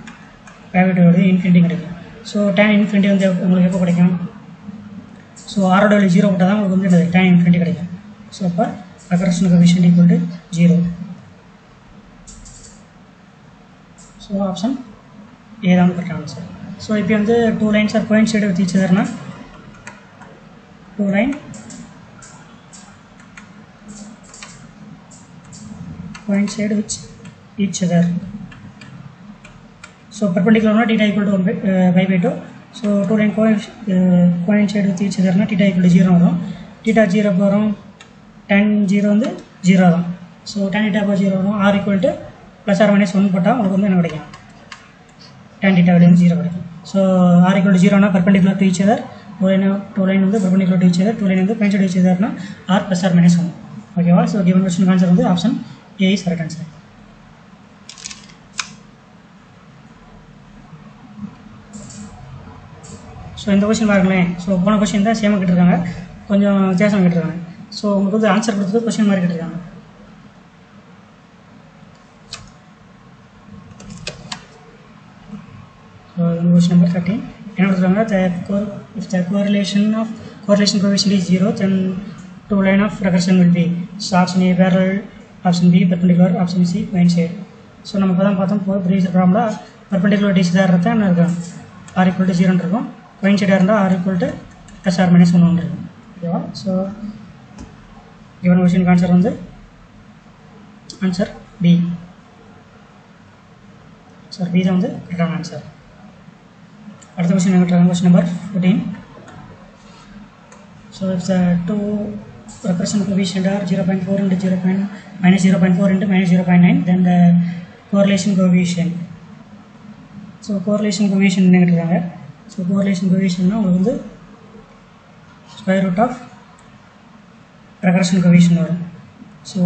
pi by 2 வேல்யூ இன்ஃபினிட்டி கிடைக்கும் so tan infinity வந்து உங்களுக்கு எப்போ கிடைக்கும் so r ஓட வேல்யூ 0 போட்டா தான் உங்களுக்கு வந்து என்னது tan infinity கிடைக்கும் so அப்ப recursion coefficient equal to 0 so option A தான் கரெக்ட் ஆன்சர் so இப்போ வந்து two lines are coincide with each other na two line coincide with each other so perpendicular na theta equal to 1 by 2 so two line coincide with each other na theta equal to 0 வரும் theta 0 வரும் tan 0 வந்து 0 தான் so tan theta 0 வரும் r equal to plus or minus 1 போட்டா உங்களுக்கு வந்து என்ன கிடைக்கும் tan theta value 0 கிடைக்கும் so r equal to 0 னா perpendicular to each other two line வந்து perpendicular to each other two line வந்து coincide with each other னா r plus or minus 1 ஓகேவா so given question answer வந்து option A is correct answer so இந்த question பாருங்களேன் so போன question தான் சேமா கேட்டிருக்காங்க கொஞ்சம் வித்தியாசமா கேட்டிருக்காங்க so உங்களுக்கு வந்து ஆன்சர் கொடுத்தது क्वेश्चन மாதிரி கேட்டிருக்காங்க so question number 13 என்ன கொடுத்திருக்காங்க if the correlation coefficient is 0 then two line of regression will be so option A parallel option B perpendicular option C coincide so நம்ம இப்பதான் பார்த்தோம் previous problemல perpendicular to each other இருந்தா என்ன இருக்கும் r equal to 0 இருக்கும் coincide இருந்தா r equal to plus or minus 1 இருக்கும் ஓகேவா so given question answer வந்து answer B so B தான் வந்து correct answer அடுத்த क्वेश्चन என்ன question number 14 so if the two recursion coefficient are 0.4 into 0. minus 0.4 into minus 0.9 then the correlation coefficient so correlation coefficient என்ன கேட்டிருக்காங்க so correlation coefficient னா உங்களுக்கு வந்து square root of regression coefficient வரும் so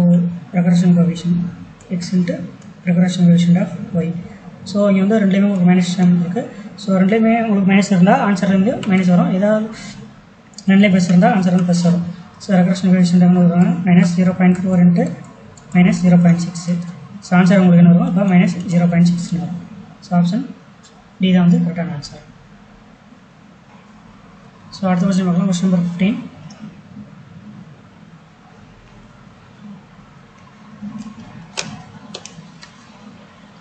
regression coefficient x into regression coefficient of y so இங்க வந்து ரெண்டுலயுமே உங்களுக்கு minus sign இருக்கு so ரெண்டுலயுமே உங்களுக்கு மைனஸ் இருந்தா ஆன்சர்ல இருந்து மைனஸ் வரும் ஏதாவது ரெண்டுலயே பிளஸ் இருந்தா ஆன்சர்ல இருந்து பிளஸ் வரும் so regression coefficient என்ன வரும் -0.4 into -0.6 so ஆன்சர் உங்களுக்கு என்ன வரும் அப்ப -0.6 வரும் so ஆப்ஷன் D தான் வந்து கரெக்டான ஆன்சர் so அடுத்த क्वेश्चन பார்க்கலாம் क्वेश्चन நம்பர் 15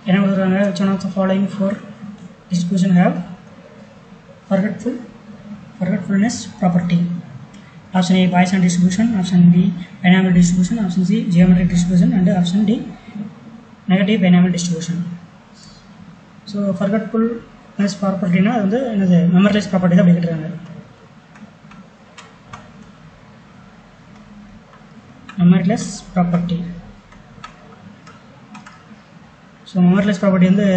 என்ன கொடுத்திருக்காங்க which one of the following four distribution have forgetfulness property option A Poisson distribution option B binomial distribution option C geometric distribution and option D negative binomial distribution so forgetfulness property னா அது வந்து என்னது memoryless property தான் அப்படி கேட்டிருக்காங்க memoryless property so memoryless property வந்து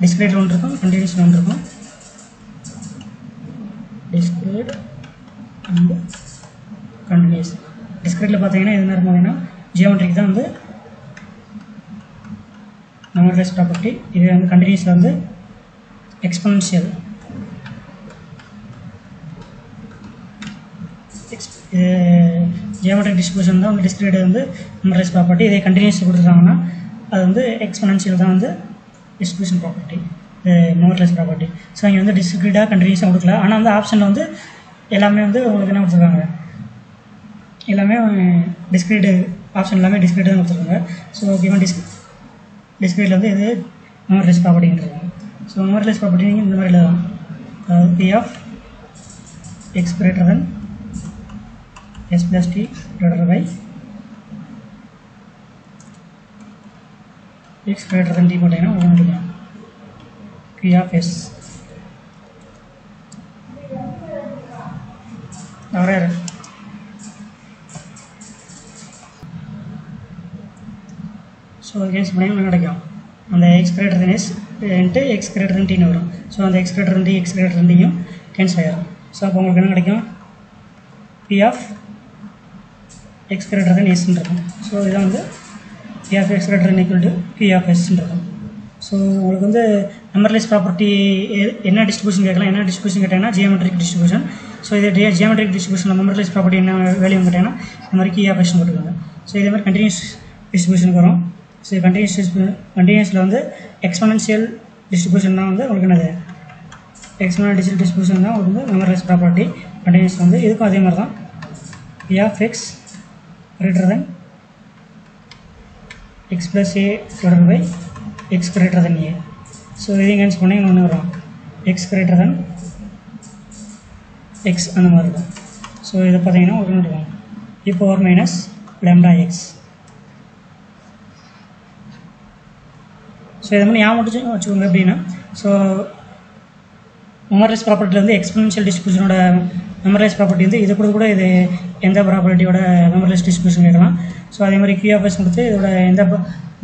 discrete ஒன்று இருக்கும் continuous ஒன்று இருக்கும் discrete and continuous discrete ல பாத்தீங்கன்னா என்ன இருக்கும்னா geometric தான் வந்து memoryless property இது வந்து continuous ல வந்து exponential geometric distribution தான் வந்து discrete வந்து memoryless property இதே continuous கொடுத்துட்டாங்கன்னா அது வந்து exponential தான் வந்து distribution property memoryless property so இங்க வந்து discrete continuous கொடுக்கல ஆனா அந்த ஆப்ஷன்ல வந்து எல்லாமே வந்து உங்களுக்கு என்ன கொடுத்திருக்காங்க எல்லாமே discrete ஆப்ஷன் எல்லாமே discrete தான் கொடுத்திருக்காங்க so given discrete வந்து இது memoryless property ன்றாங்க so memoryless property நீங்க இந்த மாதிரி எழுதலாம் p of x greater than s plus t divided by x greater than t போட்டீங்கன்னா உங்களுக்கு கிடைக்கும் p of s அவரே so against பண்ணீங்கன்னா கிடைக்கும் அந்த x greater than s into x greater than t ன்னு வரும் so அந்த x greater than t x greater than t யும் கேன்சல் ஆயிடும் so அப்போ உங்களுக்கு என்ன கிடைக்கும் p of x greater than s இருக்கும். ஸோ இதான் வந்து p of x greater than equal to p of s இருக்கும். ஸோ உங்களுக்கு வந்து நம்பர்லெஸ் ப்ராப்பர்ட்டி என்ன டிஸ்ட்ரிபியூஷன் கேட்கலாம், என்ன டிஸ்ட்ரிபியூஷன் கேட்டாங்கன்னா ஜியோமெட்ரிக் டிஸ்ட்ரிபியூஷன். ஸோ இது ஜியோமெட்ரிக் டிஸ்ட்ரிபியூஷனில் நம்பர்லெஸ் ப்ராப்பர்ட்டி என்ன வேல்யூ கேட்டாங்கன்னா இந்த மாதிரி கீ ஆஃப் எக்ஸ்னு போட்டுருக்காங்க. ஸோ இதே மாதிரி கண்டினியூஸ் டிஸ்ட்ரிபியூஷனுக்கு வரும். ஸோ கண்டினியூஸில் வந்து எக்ஸ்பொனென்ஷியல் டிஸ்ட்ரிபியூஷன் தான் வந்து உங்களுக்கு என்னது எக்ஸ்பொனென்ஷியல் டிஸ்ட்ரிபியூஷன் தான் உங்களுக்கு வந்து நம்பர்லெஸ் ப்ராப்பர்ட்டி. கண்டினியூஸ் வந்து இதுக்கும் அதே மாதிரி தான் p of x greater than x plus a divided by x greater than a. So இது இங்கே சொன்னீங்க ஒன்று வரும் x greater than x அந்த மாதிரி இருக்கும். ஸோ இதை பார்த்தீங்கன்னா ஒரு இருக்கும் e power minus lambda x. So இதை மாதிரி ஞாபகம் வச்சுக்கோங்க அப்படின்னா. ஸோ நம்பர்லெஸ் ப்ராப்பர்ட்டியில் வந்து எக்ஸ்பொனென்ஷியல் டிஸ்ட்ரிபியூஷனோட நம்பர்லெஸ் ப்ராப்பர்ட்டி வந்து இது கூட இது எந்த ப்ராப்பர்ட்டியோட நம்பர்லெஸ் டிஸ்ட்ரிபியூஷன் கேட்கலாம். ஸோ அதே மாதிரி q of s கொடுத்து இதோட எந்த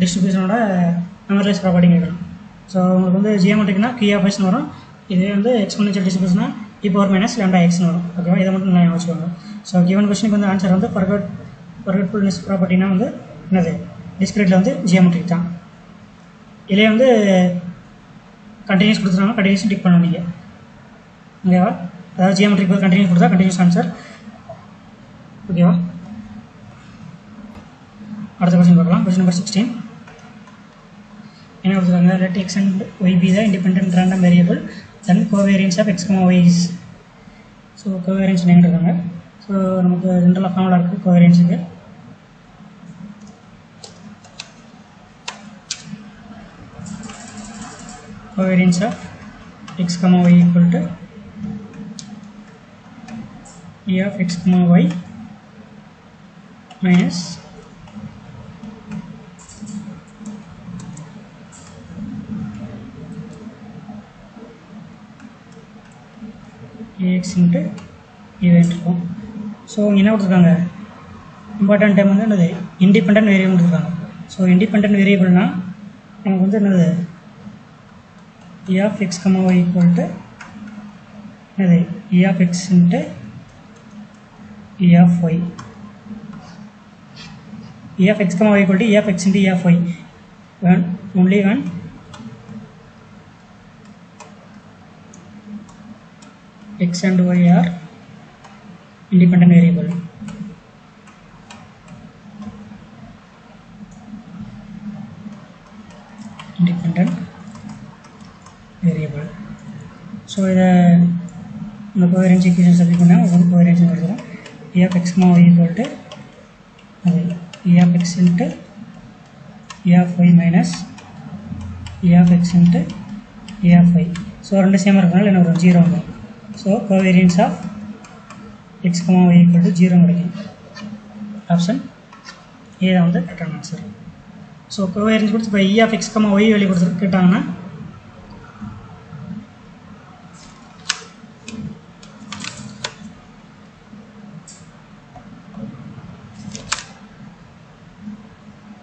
டிஸ்ட்ரிபியூஷனோட நம்பர்லெஸ் ப்ராப்பர்ட்டி கேட்கலாம். ஸோ உங்களுக்கு வந்து ஜியோமெட்ரிக்னா q of s வரும், இதே வந்து exponential டிஸ்ட்ரிபியூஷனா e power minus lambda x வரும். ஓகேவா, இதை மட்டும் நல்லா வச்சுக்கோங்க. ஸோ கிவன் கொஸ்டினுக்கு வந்து ஆன்சர் வந்து பர்ஃபெக்ட்ஃபுல்னஸ் ப்ராப்பர்ட்டினா வந்து என்னது டிஸ்கிரிட்டில் வந்து ஜியோமெட்ரிக் தான். இதிலே வந்து கண்டினியூஸ் கொடுத்துருவாங்க, கண்டினியூஸ் டிக் பண்ணணும் நீங்கள். ஓகேவா, அதாவது ஜியோமெட்ரிக் போது கண்டினியூஸ் கொடுத்தா கண்டினியூஸ் ஆன்சர். ஓகேவா, அடுத்த கொஸ்டின் பார்க்கலாம். கொஸ்டின் நம்பர் 16 என்ன கொடுத்துருக்காங்க, let x and y be the independent random variable then covariance of x, y is. So covariance என்ன இருக்காங்க. ஸோ நமக்கு ரெண்டு ஃபார்முலா இருக்குது கோவேரியன்ஸுக்கு. covariance of x, y equal to e of x, y minus ax into event இருக்கும். So என்ன கொடுத்துருக்காங்க, important time வந்து என்னது இண்டிபெண்டன்ட் வேரியபிள் கொடுத்துருக்காங்க. ஸோ இண்டிபெண்டன்ட் வேரியபிள்னால் நமக்கு வந்து என்னது e of x, y equal to என்னது e of x into e of y. e of x, y equal to e of x into e of y when only when x and y are independent variable. Independent variable. So இந்த covariance equation substitute பண்ணா உங்களுக்கு covariance கிடைக்கும். e of x, y equal to e of x into e of y minus e of x into e of y. So ரெண்டு சேமாக இருக்கனால என்ன வரும் 0 வரும். So covariance of x, y equal to 0 கிடைக்கும். ஆப்ஷன் ஏ தான் வந்து கரெக்டான ஆன்சர். ஸோ கோவேரியன்ஸ் கொடுத்து இப்போ e of x, y வெளியே கொடுத்து கேட்டாங்கன்னா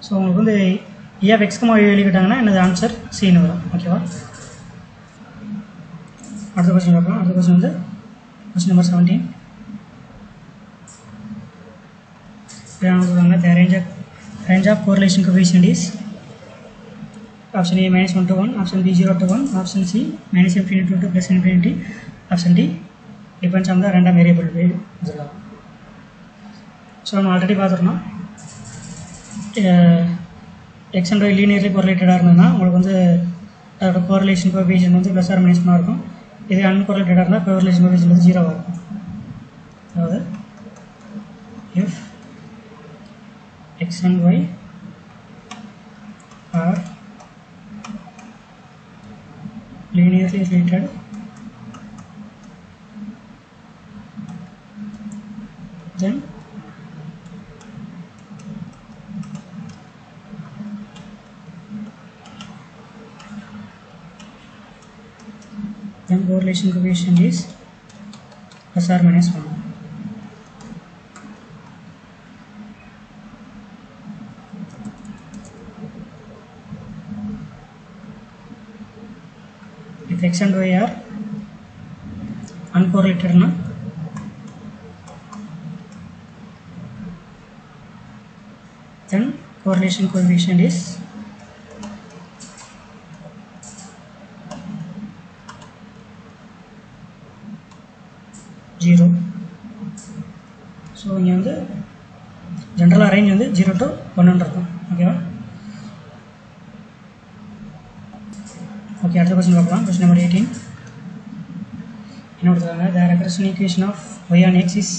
ஸோ உங்களுக்கு வந்து e of x, y வெளியே கேட்டாங்கன்னா என்னது ஆன்சர் சின்னு வரும். ஓகேவா, அடுத்த கொஸ்டின் பார்க்கலாம். அடுத்த கொஸ்டின் வந்து கொஸ்டின் நம்பர் 17 கொடுத்துருக்காங்க. the range of correlation coefficient is option A -1 to 1, option B 0 to 1, option C -infinity to +infinity, option D depends on the random variable. சொல்லலாம். ஸோ நம்ம ஆல்ரெடி பார்த்துருந்தோம் x and y லீனியர்லி கோரிலேட்டடாக இருந்ததுன்னா உங்களுக்கு வந்து அதோட correlation coefficient வந்து +or -1 இருக்கும். இது அன்கோரிலேட்டடாக இருந்தால் கோரிலேஷன் கோஎஃபிஷியன்ட் வந்து 0 இருக்கும். அதாவது if x and y are linearly related then correlation coefficient is +or -1. If x and y are uncorrelated na then correlation coefficient is 0. So இங்கே வந்து ஜென்ரலாக ரேஞ்ச் வந்து 0 to 1 இருக்கும். ஓகேவா? ஓகே, அடுத்த கொஸ்டின் பார்க்கலாம். கொஸ்டின் நம்பர் 18 என்ன கொடுத்துருக்காங்க? The regression equation of y on x is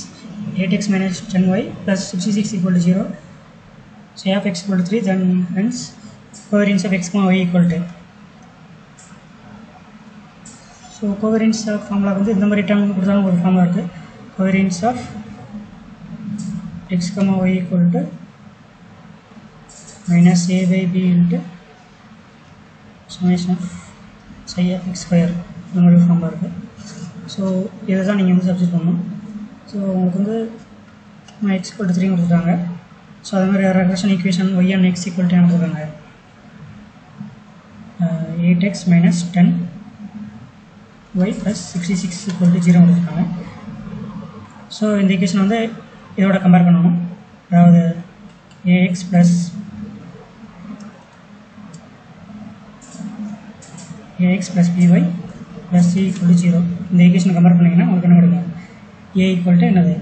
8x minus 10y plus 66 equal to 0. So f x equal to 3, then hence covariance of x comma y equal to. So covariance of formula வந்து இந்த மாதிரி term கொடுத்தாலும் ஒரு formula இருக்குது. Covariance of x comma y equal to minus a by b into summation of psi of x square இந்த மாதிரி formula இருக்குது. So இதை தான் நீங்கள் வந்து சப்ஸ்டிட் பண்ணணும். ஸோ உங்களுக்கு வந்து x equal to 3 கொடுத்துருக்காங்க. ஸோ அது மாதிரி regression equation y and x equal to கொடுத்துருக்காங்க 8x minus 10y plus 66 equal to 0 கொடுத்துருக்காங்க. ஸோ இந்த ஈக்குவேஷன் வந்து இதோட கம்பேர் பண்ணணும். அதாவது ax plus by plus c equal to 0 இந்த ஈக்குவேஷனை கம்பேர் பண்ணிங்கன்னா உங்களுக்கு என்ன கிடைக்கும்? a equal to என்னது?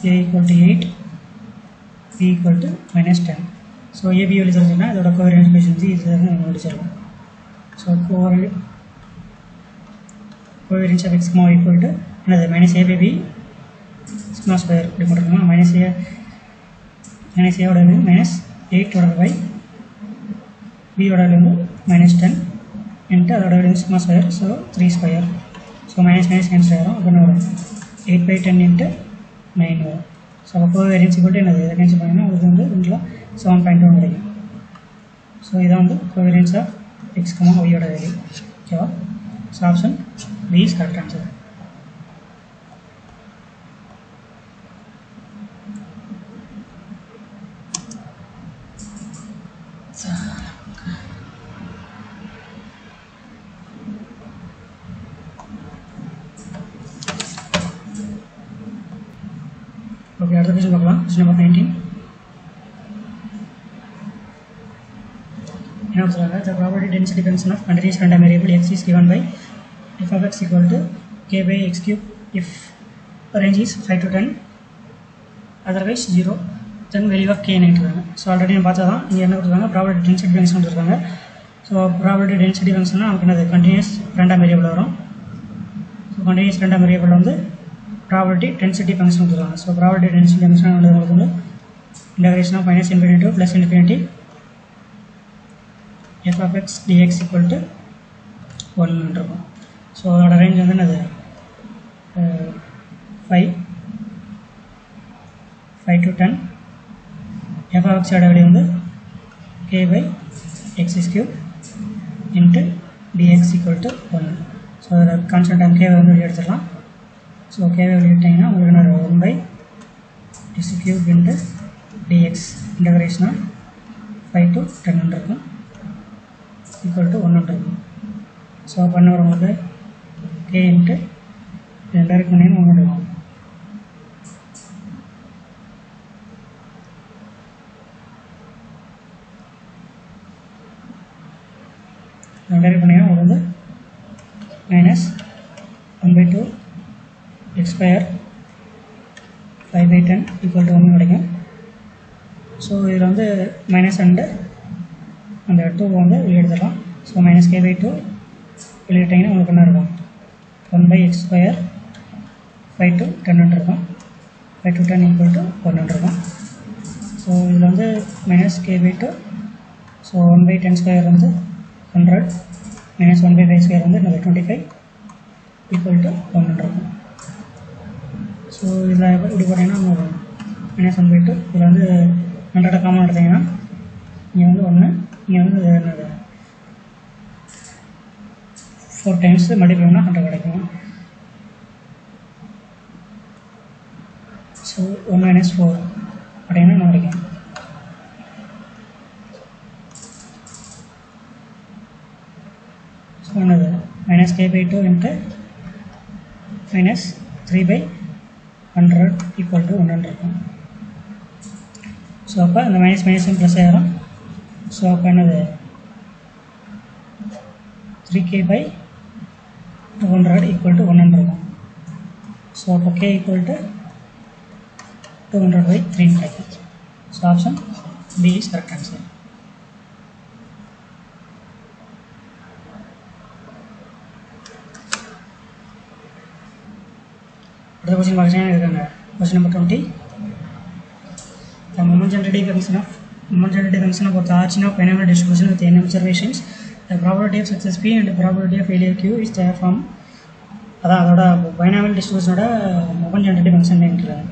a equal to 8, b equal to minus 10. So ab எழுதிருந்தோம்னா இதோட கோவரியன்ஸ் ஈக்குவேஷன் இது நம்ம முடிச்சிடலாம். So covariance of x comma y equal to என்னது? minus a by b sigma square இப்படி போட்டுருக்கோமா? minus a ஓட வேல்யூ minus 8 ஓட by b ஓட வேல்யூ minus 10 into அதோட value sigma square, so 3 square. So minus cancel ஆகிடும். அப்படின்னு வரும் 8 by 10 into 9 வரும். ஸோ அப்போ கோவரியன்ஸ் equal to என்னது? இதை கேன்சல் பண்ணிங்கன்னா உங்களுக்கு வந்து இதில் 7.1 கிடைக்கும். ஸோ இதான் வந்து covariance of x comma y ஓட வேல்யூ. ஓகேவா? So option B is correct answer. Okay, அடுத்த question பார்க்கலாம். Question number 19. என்ன சொல்றாங்க? The probability density function of continuous random variable x is given by f of x equal to k by x cube if range is 5 to 10, otherwise 0, then value of k கொடுத்துருக்காங்க. So already நம்ம பார்த்தா தான் இங்கே என்ன கொடுத்துருக்காங்க? Probability density function கொடுத்துருக்காங்க. So probability density ஃபங்க்ஷன்னா நமக்கு என்னது? கண்டினியூஸ் ரேண்டம் வேரியபிள் வரும். ஸோ கண்டினியூஸ் ரேண்டம் வேரியபிள் வந்து ப்ராபபிலிட்டி டென்சிட்டி ஃபங்க்ஷன் கொடுத்துருக்காங்க. ஸோ ப்ராபபிலிட்டி டென்சிட்டி ஃபங்க்ஷன் உங்களுக்கு வந்து integration of minus infinity to plus infinity f of x dx equal to 1 இருக்கும். ஸோ அதோட ரேஞ்ச் வந்து என்னது? 5 to 10. f of x ஓட வேல்யூ வந்து k by x cube into dx equal to 1. So அதில் constant time k வந்து எடுத்துடலாம். So k வெளியிட்டிங்கன்னா உங்களுக்கு என்ன? 1 by x cube into dx இன்டகிரேஷனாக 5 to 10 இருக்கும் equal to 1 இருக்கும். ஸோ பண்ண வரவங்களுக்கு k இன்ட்டு டைரக்ட் பண்ணிங்கன்னா 1 இருக்கும். டைரக்ட் பண்ணிங்கன்னா உங்களுக்கு வந்து minus 1 by 2 x square 5 by 10 equal to 1 கிடைக்கும். ஸோ இதில் வந்து மைனஸ் அண்டு அந்த 2 வந்து வெளியெடுத்துடலாம். ஸோ மைனஸ் k by 2 வெளியிட்டிங்கன்னா உங்களுக்கு என்ன இருக்கும்? 1 by x square 5 to 10 இருக்கும். 5 to 10 equal to 1 இருக்கும். ஸோ இதில் வந்து minus k by 2, so 1 by 10 square வந்து 100 மைனஸ் 1 by 5 square வந்து 25 equal to 1 இருக்கும். ஸோ இதில் இப்படி போட்டிங்கன்னா மைனஸ் 1 by 2, இதில் வந்து 100 காமன் எடுத்திங்கன்னா இங்கே வந்து 1, இங்கே வந்து என்னது 4 டைம்ஸ் மல்டிப்ளை பண்ணால் 100 கிடைக்கும். ஸோ 1 minus 4 அப்படின்னா என்ன கிடைக்கும்? ஸோ என்னது? Minus k by 2 into minus 3 by 100 equal to 100 இருக்கும். ஸோ அப்போ அந்த மைனஸ் மைனஸ் ப்ளஸ் ஆகிடும். ஸோ அப்போ என்னது 3k/200 equal to 100 தான். ஸோ அப்போ k equal to 200/3 கிடைக்கும். So option B is correct answer. அடுத்த கொஸ்டின் பார்க்குறேன் இருக்காங்க. Question number 20. The moment generating function of the arch of binomial distribution with n observations, the probability of success P and the probability of failure Q is the from அதான் அதோட binomial டிஸ்ட்ரிபியூஷனோட mobile generative function இருக்கிறது.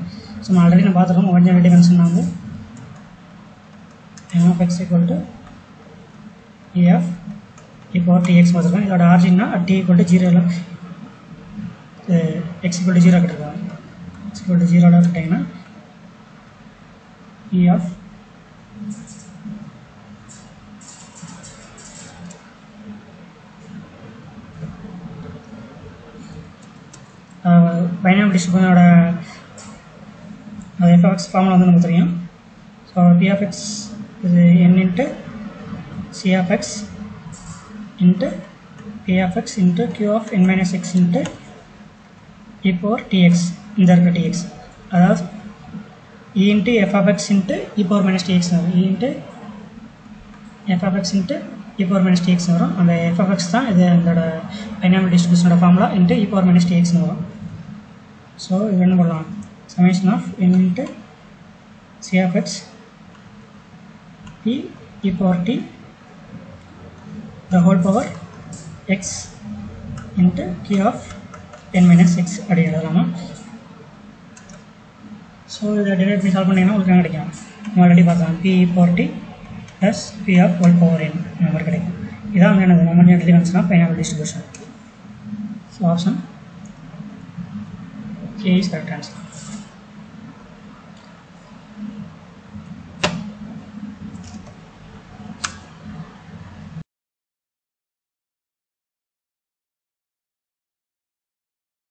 So நம்ம already நான் பார்த்துருக்கோம். Mobile generative function வந்து m(x) = e power tx பார்த்துருக்கோம். இதோட ஆர்ஜின்னா t = 0 x = 0 கிட்டிருக்காங்க. x = 0 கிட்டிங்கன்னா e of பைனாமியல் டிஸ்ட்ரிபியூஷனோட அது f(x) ஃபார்முலா வந்து நமக்கு தெரியும். ஸோ p(x) இது n × c(x) × p(x) × q(n - x) × e power tx இந்த இருக்க tx, அதாவது e × f(x) × e power - tx வரும். e × f(x) × e power - tx வரும். அந்த f(x) தான் இது இதோட பைனாமியல் டிஸ்ட்ரிபியூஷனோட ஃபார்முலா × e power - tx வரும். ஸோ இது என்ன பண்ணலாம், summation of n × c(x) p e power t the whole power x × q(n - x) அப்படி எழுதலாமா. ஸோ இதை டிவைட் பண்ணி சால்வ் பண்ணிங்கன்னா உங்களுக்கு என்ன கிடைக்கும், நம்ம ஆல்ரெடி பார்த்தோம். p e power t + p of whole power n இந்த மாதிரி கிடைக்கும். இதான் வந்து என்னது moment generative function of binomial distribution. So option A is correct answer.